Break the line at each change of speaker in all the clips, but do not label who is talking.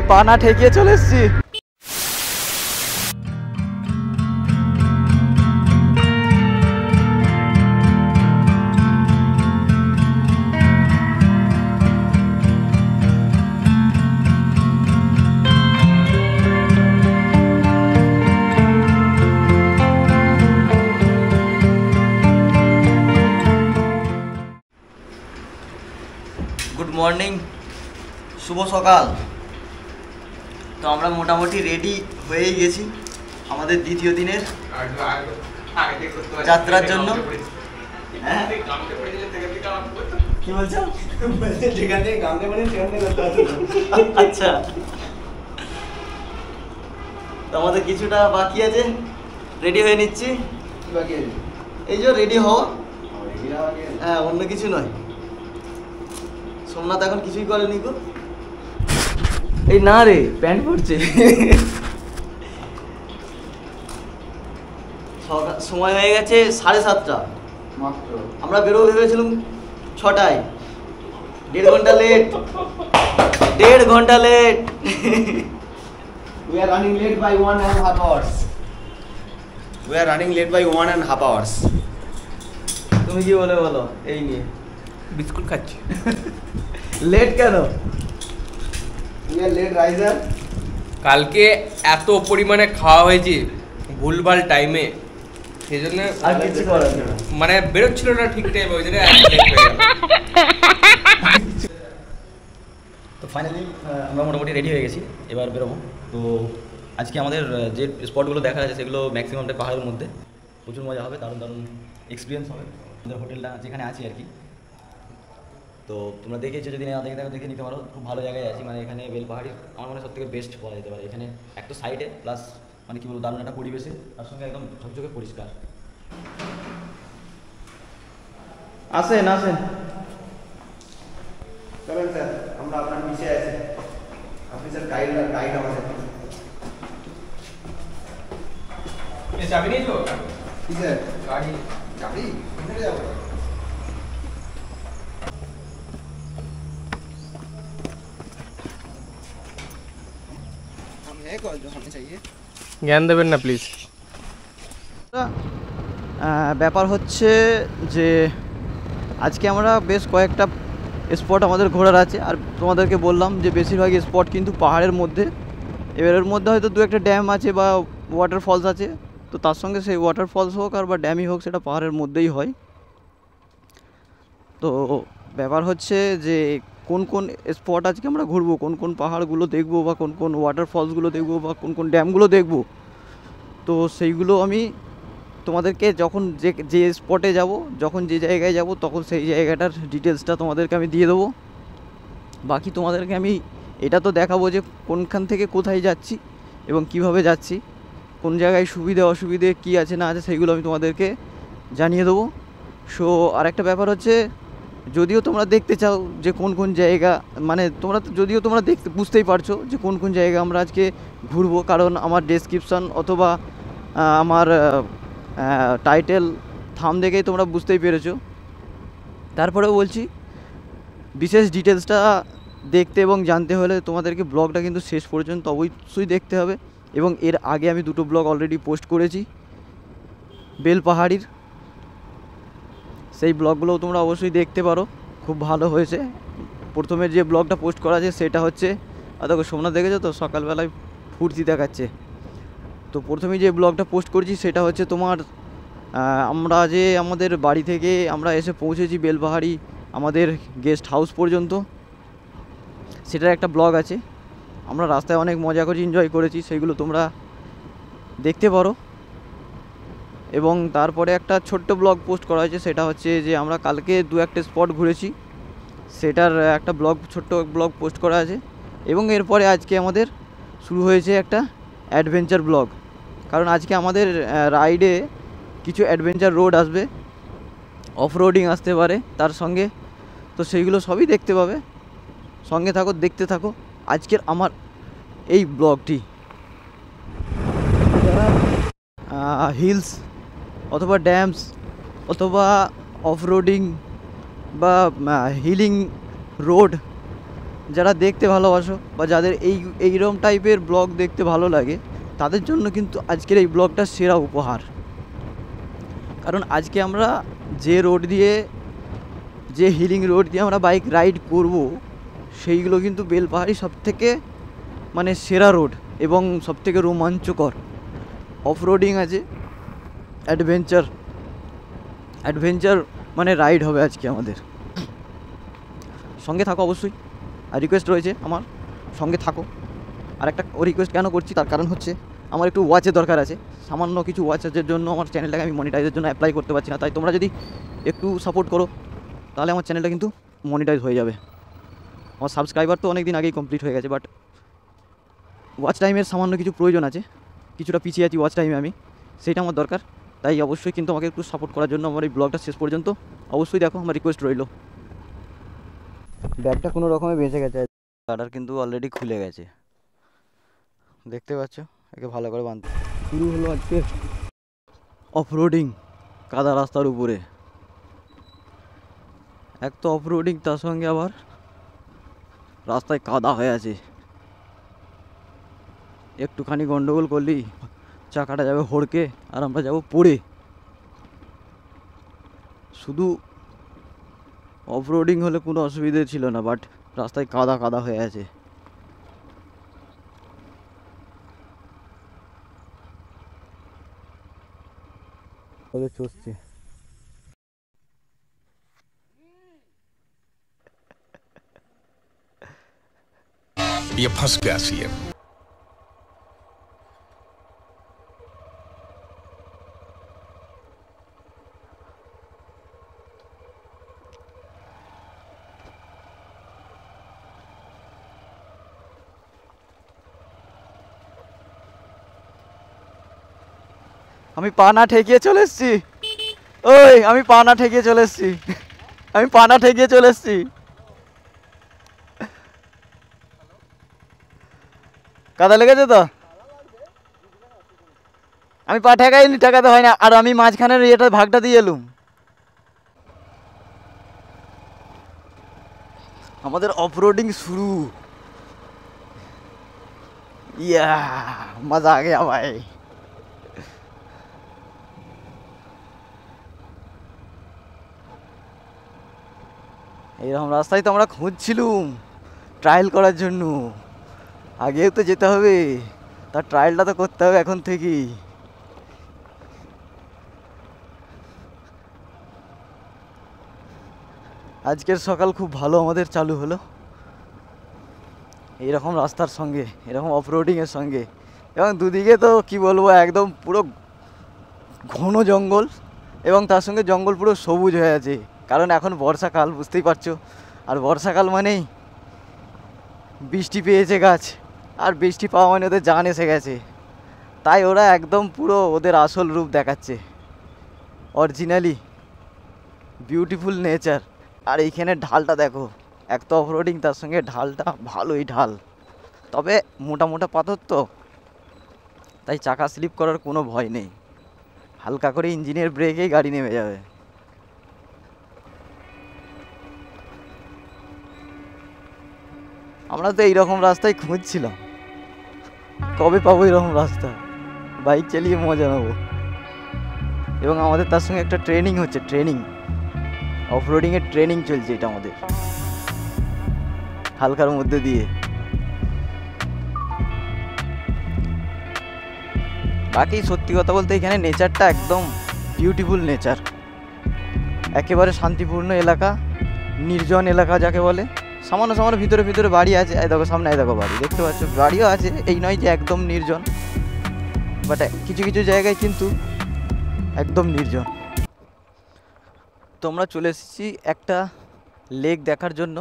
পা না ঠেকিয়ে চলে এসেছি। গুড মর্নিং, শুভ সকাল। তো আমরা মোটামুটি রেডি হয়েই গেছি আমাদের দ্বিতীয় দিনের যাত্রার জন্য। কি বলছো? আচ্ছা, তো আমাদের কিছুটা বাকি আছে, রেডি হয়ে নিচ্ছি। এই যে রেডি হওয়া, হ্যাঁ, অন্য কিছু নয়। সোমনাথ এখন কিছুই করেনি গো। এই না রে, প্যান্ট পরছে। সময় হয়ে গেছে 7:30 মাত্র। আমরা বেরোবো ভেবেছিলাম 6টায়, 1.5 ঘন্টা লেট। 1.5 ঘন্টা late.
We are running late by 1.5 hours. We are running late by 1.5 hours.
তুমি কি বলে বলো এই নিয়ে?
বিস্কুট খাচ্ছি।
লেট কেন?
We are late riser.
কালকে এত পরিমাণে খাওয়া হয়েছে ভুলভাল টাইমে, সেই জন্য
আর কিছু করার নেই,
মানে বেরোচ্ছিল না ঠিক টাইমে, ওই জন্য লেট হয়ে গেল।
তো ফাইনালি আমরা মোটামুটি রেডি হয়ে গেছি, এবার বেরোবো। তো আজকে আমাদের যে স্পটগুলো দেখা যাচ্ছে সেগুলো ম্যাক্সিমামটা পাহাড়ের মধ্যে। প্রচুর মজা হবে, দারুণ দারুণ এক্সপিরিয়েন্স হবে আমাদের হোটেলটা যেখানে আছি আর কি। তো তোমরা দেখেছো, যদি না দেখে থাকো দেখে নিতে পারো। খুব ভালো জায়গায় আছি, মানে এখানে বেলপাহাড়ি আমার মনে হয় সবথেকে বেস্ট বলা যেতে পারে। এখানে একটা সাইডে প্লাস মানে কি বলবো, দারুণ একটা পরিবেশে, তার সঙ্গে একদম ঝকঝকে পরিষ্কার। আসেন আসেন,
চলেন স্যার, আমরা আপনার পিছিয়ে আছি। আপনি স্যার গাইড আমাদের।
চাবি নিয়েছো?
কি স্যার?
গাড়ি
গাড়ি কোথায় যাবো?
জ্ঞান দেবেন না প্লিজ।
ব্যাপার হচ্ছে যে আজকে আমরা বেশ কয়েকটা স্পট আমাদের ঘোরার আছে, আর তোমাদেরকে বললাম যে বেশিরভাগ স্পট কিন্তু পাহাড়ের মধ্যে। এবারের মধ্যে হয়তো 2-1টা ড্যাম আছে বা ওয়াটারফলস আছে, তো তার সঙ্গে সেই ওয়াটারফলস হোক আর বা ড্যামই হোক, সেটা পাহাড়ের মধ্যেই হয়। তো ব্যাপার হচ্ছে যে কোন কোন স্পট আজকে আমরা ঘুরবো, কোন কোন পাহাড়গুলো দেখবো, বা কোন কোন ওয়াটারফলসগুলো দেখবো, বা কোন কোন ড্যামগুলো দেখবো, তো সেইগুলো আমি তোমাদেরকে যখন যে স্পটে যাব, যখন যে জায়গায় যাব, তখন সেই জায়গাটার ডিটেলসটা তোমাদেরকে আমি দিয়ে দেবো। বাকি তোমাদেরকে আমি এটা তো দেখাবো যে কোনখান থেকে কোথায় যাচ্ছি এবং কিভাবে যাচ্ছি, কোন জায়গায় সুবিধে অসুবিধে কী আছে না আছে, সেইগুলো আমি তোমাদেরকে জানিয়ে দেবো। সো আরেকটা ব্যাপার হচ্ছে, যদিও তোমরা দেখতে চাও যে কোন কোন জায়গা, মানে যদিও তোমরা দেখতে বুঝতেই পারছো যে কোন কোন জায়গা আমরা আজকে ঘুরবো, কারণ আমার ডেসক্রিপশান অথবা আমার টাইটেল থাম দেখেই তোমরা বুঝতেই পেরেছো। তারপরেও বলছি, বিশেষ ডিটেলসটা দেখতে এবং জানতে হলে তোমাদেরকে ব্লগটা কিন্তু শেষ পর্যন্ত অবশ্যই দেখতে হবে। এবং এর আগে আমি 2টো ব্লগ অলরেডি পোস্ট করেছি বেলপাহাড়ির, সেই ব্লগগুলোও তোমরা অবশ্যই দেখতে পারো, খুব ভালো হয়েছে। প্রথমে যে ব্লগটা পোস্ট করা আছে সেটা হচ্ছে, দেখো সোমনাথ দেখেছো তো সকালবেলায় ফুর্তি দেখাচ্ছে। তো প্রথমে যে ব্লগটা পোস্ট করছি সেটা হচ্ছে তোমার আমরা যে আমাদের বাড়ি থেকে আমরা এসে পৌঁছেছি বেলপাহাড়ি আমাদের গেস্ট হাউস পর্যন্ত, সেটার একটা ব্লগ আছে। আমরা রাস্তায় অনেক মজা করে এনজয় করেছি, সেগুলো তোমরা দেখতে পারো। এবং তারপরে একটা ছোট্ট ব্লগ পোস্ট করা হয়েছে, সেটা হচ্ছে যে আমরা কালকে 2-1টা স্পট ঘুরেছি, সেটার একটা ছোট্ট ব্লগ পোস্ট করা আছে। এবং এরপরে আজকে আমাদের শুরু হয়েছে একটা অ্যাডভেঞ্চার ব্লগ, কারণ আজকে আমাদের রাইডে কিছু অ্যাডভেঞ্চার রোড আসবে, অফ রোডিং আসতে পারে তার সঙ্গে। তো সেইগুলো সবই দেখতে পাবে, সঙ্গে থাকো, দেখতে থাকো আজকের আমার এই ব্লগটি। হিলস অথবা ড্যামস অথবা অফ রোডিং বা হিলিং রোড যারা দেখতে ভালোবাসো বা যাদের এইরকম টাইপের ব্লগ দেখতে ভালো লাগে, তাদের জন্য কিন্তু আজকের এই ব্লগটা সেরা উপহার। কারণ আজকে আমরা যে রোড দিয়ে, যে হিলিং রোড দিয়ে আমরা বাইক রাইড করব, সেইগুলো কিন্তু বেলপাহাড়ি সবথেকে মানে সেরা রোড এবং সবথেকে রোমাঞ্চকর। অফ রোডিং আছে, অ্যাডভেঞ্চার মানে রাইড হবে আজকে আমাদের। সঙ্গে থাকো অবশ্যই, আর রিকোয়েস্ট রয়েছে আমার, সঙ্গে থাকো। আর একটা রিকোয়েস্ট কেন করছি, তার কারণ হচ্ছে আমার একটু ওয়াচের দরকার আছে। সামান্য কিছু ওয়াচের জন্য আমার চ্যানেলটাকে আমি মনিটাইজের জন্য অ্যাপ্লাই করতে পারছি না। তাই তোমরা যদি একটু সাপোর্ট করো তাহলে আমার চ্যানেলটা কিন্তু মনিটাইজ হয়ে যাবে। আমার সাবস্ক্রাইবার তো অনেক দিন আগেই কমপ্লিট হয়ে গেছে, বাট ওয়াচ টাইমের সামান্য কিছু প্রয়োজন আছে। কিছুটা পিছিয়ে আছি ওয়াচ টাইমে আমি, সেইটা আমার দরকার। তাই অবশ্যই কিন্তু আমাকে একটু সাপোর্ট করার জন্য আমার এই ব্লগটা শেষ পর্যন্ত অবশ্যই দেখো, আমার রিকোয়েস্ট রইল। ব্যাগটা কোনো রকমে বেঁচে গেছে, গার্ডার কিন্তু অলরেডি খুলে গেছে, দেখতে পাচ্ছ। একে ভালো করে বাঁধতে শুরু হলো আজকে অফরোডিং কাদা রাস্তার উপরে। এক তো অফরোডিং, তার সঙ্গে আবার রাস্তায় কাদা হয়ে আছে। একটুখানি গন্ডগোল করলেই চাকাটা যাবে হড়কে আর আমরা যাব পড়ে। শুধু অফরোডিং হলে কোনো অসুবিধে ছিল না, বাট রাস্তায় কাদা কাদা হয়ে আছে। ওদের চষছে।
ये फंस गया सीएम।
আমি পানা ঠেকিয়ে চলে এসছি। ওই আমি পানা ঠেকিয়ে চলে এসছি, আমি পানা ঠেকিয়ে চলে এসছি। কাদা লেগেছে তো, আমি পা ঠেকাইনি, ঠেকাতে হয় না। আর আমি মাঝখানের ইয়েটা ভাগটা দিয়ে এলুম। আমাদের অফরোডিং শুরু। ইয়া মজা আ গয়া ভাই। এইরকম রাস্তায় তো আমরা খুঁজছিলুম ট্রায়াল করার জন্য। আগেও তো যেতে হবে, তার ট্রায়ালটা তো করতে হবে এখন থেকেই। আজকের সকাল খুব ভালো আমাদের চালু হলো এইরকম রাস্তার সঙ্গে, এরকম অফরোডিংয়ের সঙ্গে। এবং দুদিকে তো কি বলবো, একদম পুরো ঘন জঙ্গল, এবং তার সঙ্গে জঙ্গল পুরো সবুজ হয়ে আছে। কারণ এখন বর্ষাকাল, বুঝতেই পারছো। আর বর্ষাকাল মানেই বৃষ্টি পেয়েছে গাছ, আর বৃষ্টি পাওয়া মানে ওদের জান এসে গেছে। তাই ওরা একদম পুরো ওদের আসল রূপ দেখাচ্ছে, অরিজিনালি বিউটিফুল নেচার। আর এইখানে ঢালটা দেখো, এক তো অফরোডিং, তার সঙ্গে ঢালটা ভালোই ঢাল। তবে মোটা মোটা পাথর তো, তাই চাকা স্লিপ করার কোনো ভয় নেই। হালকা করে ইঞ্জিনের ব্রেকেই গাড়ি নেমে যাবে। আমরা তো এইরকম রাস্তায় খুঁজছিলাম, কবে পাবো এরকম রাস্তা, বাইক চালিয়ে মজা নেবো। এবং আমাদের তার সঙ্গে একটা ট্রেনিং হচ্ছে, ট্রেনিং অফরোডিংয়ের ট্রেনিং চলছে এটা আমাদের হালকার মধ্যে দিয়ে। বাকি সত্যি কথা বলতে এখানে নেচারটা একদম বিউটিফুল নেচার, একেবারে শান্তিপূর্ণ এলাকা, নির্জন এলাকা যাকে বলে। সামান্য সামান্য ভিতরে ভিতরে বাড়ি আছে, এই দেখো সামনে, এই দেখো বাড়ি, দেখতে পাচ্ছ, বাড়িও আছে। এই নয় যে একদম নির্জন, বাট কিছু কিছু জায়গায় কিন্তু একদম নির্জন। তোমরা চলে এসেছি একটা লেক দেখার জন্য।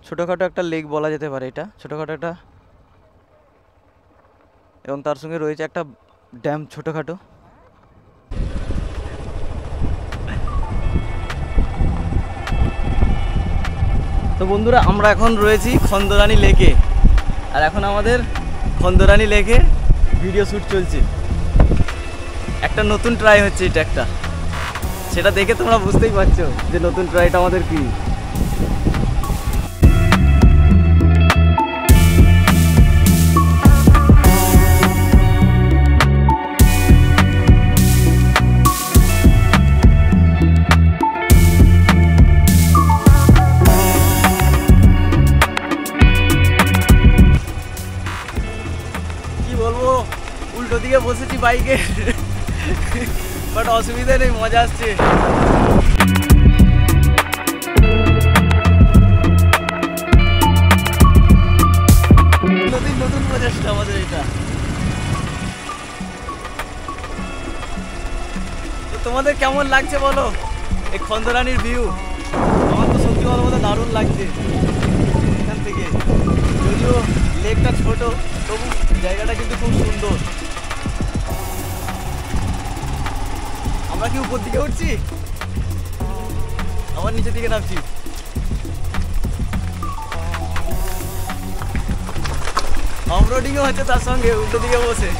ছোটোখাটো একটা লেক বলা যেতে পারে এটা, ছোটোখাটো একটা, এবং তার সঙ্গে রয়েছে একটা ড্যাম ছোটোখাটো। তো বন্ধুরা, আমরা এখন রয়েছি খন্দরানী লেকে, আর এখন আমাদের খন্দরানী লেকে ভিডিও শ্যুট চলছে। একটা নতুন ট্রাই হচ্ছে এটা একটা, সেটা দেখে তোমরা বুঝতেই পারছো যে নতুন ট্রাইটা আমাদের কি। বাইকে, বাট অসুবিধা নেই, মজা আসছে। নতুন প্রচেষ্টা আমাদের এটা। তো তোমাদের কেমন লাগছে বলো এই খন্দরানির ভিউ? আমার তো সত্যি কথা বলতে দারুণ লাগছে এখান থেকে। যদিও লেকটা ছোট, তবু জায়গাটা কিন্তু খুব সুন্দর। আমরা কি উপর দিকে উঠছি, আবার নিচের দিকে নামছি। অফরোডিংও হচ্ছে তার সঙ্গে, উল্টো দিকে বসে।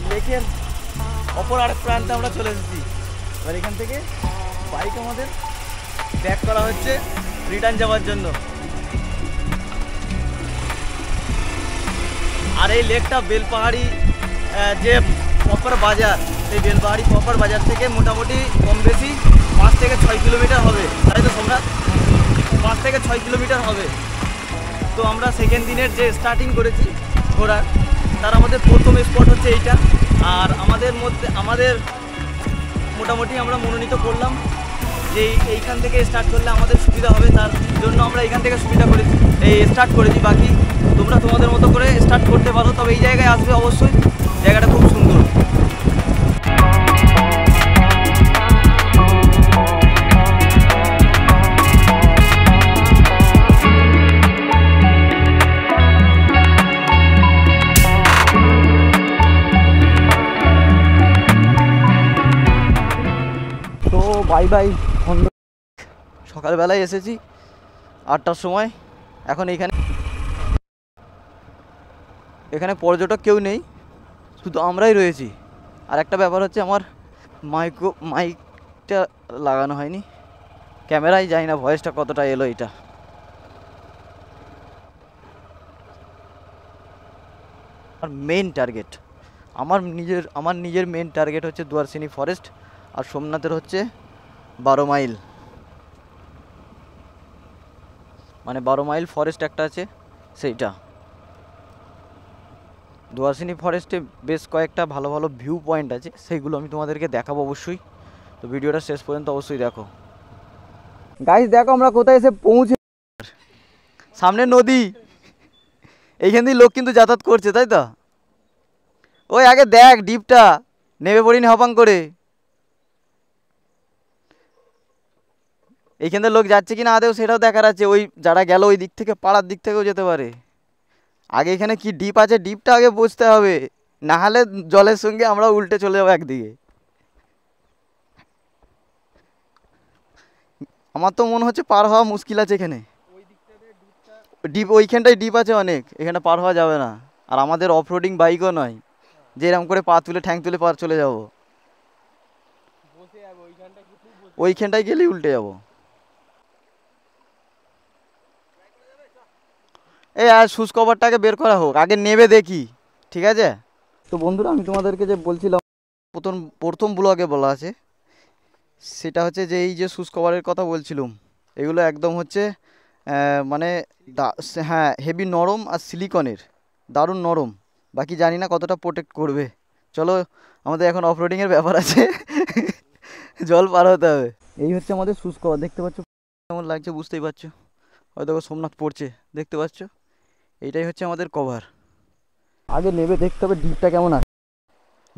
লেকের অপর আরেক প্রান্তে আমরা চলে এসেছি। এবার এখান থেকে বাইক আমাদের ব্যাক করা হচ্ছে রিটার্ন যাওয়ার জন্য। আর এই লেকটা বেলপাহাড়ি যে প্রপার বাজার, সেই বেলপাহাড়ি প্রপার বাজার থেকে মোটামুটি কম বেশি 5 থেকে 6 কিলোমিটার হবে, তাই তো সম্রাট? 5 থেকে 6 কিলোমিটার হবে। তো আমরা সেকেন্ড দিনের যে স্টার্টিং করেছি ঘোরার, তার আমাদের প্রথম স্পট হচ্ছে এইটা। আর আমাদের মোটামুটি আমরা মনোনীত করলাম যে এইখান থেকে স্টার্ট করলে আমাদের সুবিধা হবে, তার জন্য আমরা এইখান থেকে স্টার্ট করেছি। বাকি তোমরা তোমাদের মতো করে স্টার্ট করতে পারো, তবে এই জায়গায় আসবে অবশ্যই, জায়গাটা খুব সুন্দর। তো বাই বাই, সকালবেলায় এসেছি 8টার সময়। এখন এখানে পর্যটক কেউ নেই, শুধু আমরাই রয়েছি। আর একটা ব্যাপার হচ্ছে, আমার মাইকটা লাগানো হয়নি, ক্যামেরায় যাই না ভয়েসটা কতটা এলো এটা। আর মেন টার্গেট, আমার নিজের মেন টার্গেট হচ্ছে দুয়ারসিনি ফরেস্ট, আর সোমনাথের হচ্ছে 12 মাইল, মানে 12 মাইল ফরেস্ট একটা আছে সেইটা। দুয়ারসিনি ফরেস্টে বেশ কয়েকটা ভালো ভালো ভিউ পয়েন্ট আছে, সেইগুলো আমি তোমাদেরকে দেখাবো অবশ্যই। তো ভিডিওটা শেষ পর্যন্ত অবশ্যই দেখো। গাইস দেখো আমরা কোথায় এসে পৌঁছে, সামনে নদী, এইখান দিয়ে লোক কিন্তু যাতায়াত করছে, তাই তো? ওই আগে দেখ ডিপটা, নেমে পড়িনি হপাং করে। এইখান থেকে লোক যাচ্ছে কিনা আদেও সেটাও দেখার আছে। ওই যারা গেল ওই দিক থেকে, পাড়ার দিক থেকেও যেতে পারে। আগে এখানে কি ডিপ আছে, ডিপটা আগে বুঝতে হবে, না হলে জলের সঙ্গে আমরা উল্টে চলে যাবো একদিকে। আমার তো মনে হচ্ছে পার হওয়া মুশকিল আছে এখানে। ডিপ ওইখানটায় ডিপ আছে অনেক, এখানে পার হওয়া যাবে না। আর আমাদের অফরোডিং বাইকও নয় যে এরকম করে পা তুলে ঠ্যাং তুলে পার চলে যাব, ওইখানটায় গেলেই উল্টে যাব। এই আর শুজ কভারটাকে বের করা হোক, আগে নেবে দেখি, ঠিক আছে? তো বন্ধুরা, আমি তোমাদেরকে যে বলছিলাম প্রথম ব্লগে বলা আছে, সেটা হচ্ছে যে এই যে শুজ কভারের কথা বলছিলাম, এগুলো একদম হচ্ছে মানে হ্যাঁ হেভি নরম আর সিলিকনের, দারুণ নরম। বাকি জানি না কতটা প্রোটেক্ট করবে। চলো, আমাদের এখন অফরোডিংয়ের ব্যাপার আছে, জল পার হতে হবে। এই হচ্ছে আমাদের শুজ কভার, দেখতে পাচ্ছ কেমন লাগছে, বুঝতেই পারছো। হয়তো সোমনাথ পড়ছে, দেখতে পাচ্ছ, এইটাই হচ্ছে আমাদের কভার। আগে নেবে দেখতে হবে ডিপটা কেমন আছে,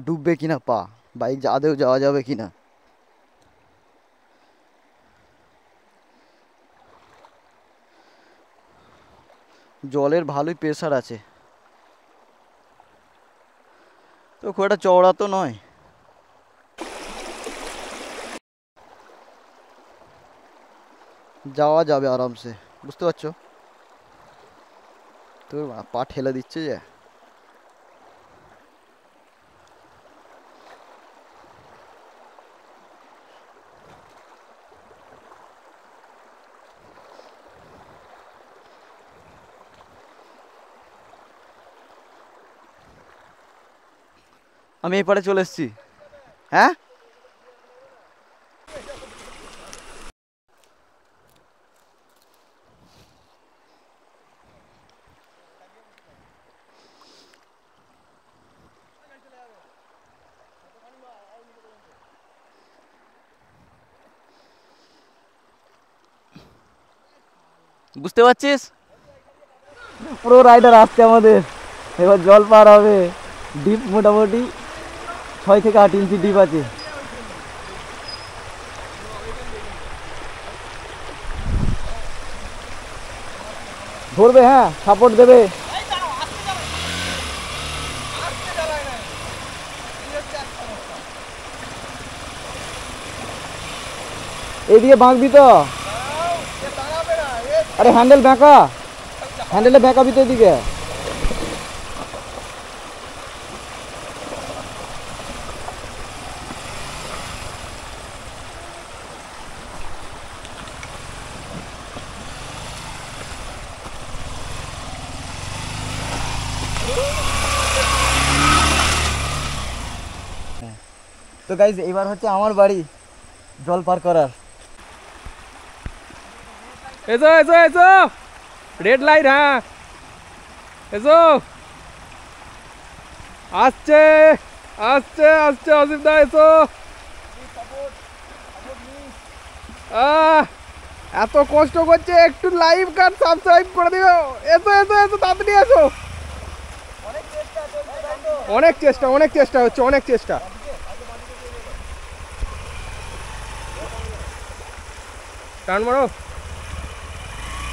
ডুববে কিনা পা, বাইক আদেও যাওয়া যাবে কিনা। জলের ভালোই প্রেসার আছে, তো খুব একটা চওড়া তো নয়। যাওয়া যাবে আরামসে, বুঝতে পারছো? তো পা ঠেলে দিচ্ছে যে। আমি এই পারে চলে এসেছি। হ্যাঁ, বুঝতে পারছিস? পুরো রাইডার আসছে আমাদের, এবার জল পার হবে। ডিপ মোটামুটি 6 থেকে 8 ইঞ্চি ডিপ আছে। ধরবে, হ্যাঁ সাপোর্ট দেবে। এদিকে বাঁকবি তো, আরে হ্যান্ডেল বাঁকা, হ্যান্ডেলে বাঁকাবি তো এদিকে। তো গাইজ এবার হচ্ছে আমার বাড়ি জল পার করার।
এসো এসো এসো, রেড লাইট, হ্যাঁ এসো। আসছে আসছে আসছে অসিফ দা, এসো। এত কষ্ট করছে, একটু লাইভ কার্ড সাবস্ক্রাইব করে দিও। এসো এসো এসো, তাড়াতাড়ি এসো। অনেক চেষ্টা, অনেক চেষ্টা হচ্ছে, অনেক চেষ্টা। টান মারো,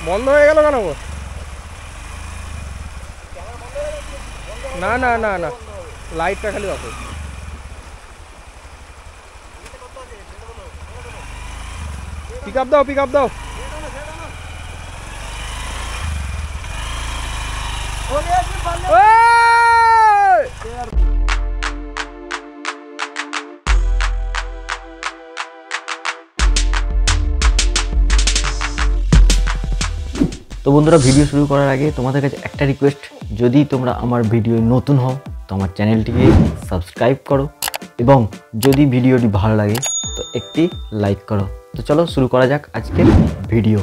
বন্ধ হয়ে গেল কেন গো? না না না না, লাইটটা খালি অফ। পিক আপ দাও, পিক আপ দাও।
তো বন্ধুরা, ভিডিও শুরু করার আগে তোমাদের কাছে একটা রিকোয়েস্ট, যদি তোমরা আমার ভিডিও নতুন হও তো আমার চ্যানেলটিকে সাবস্ক্রাইব করো, এবং যদি ভিডিওটি ভালো লাগে তো একটি লাইক করো। তো চলো শুরু করা যাক আজকের ভিডিও।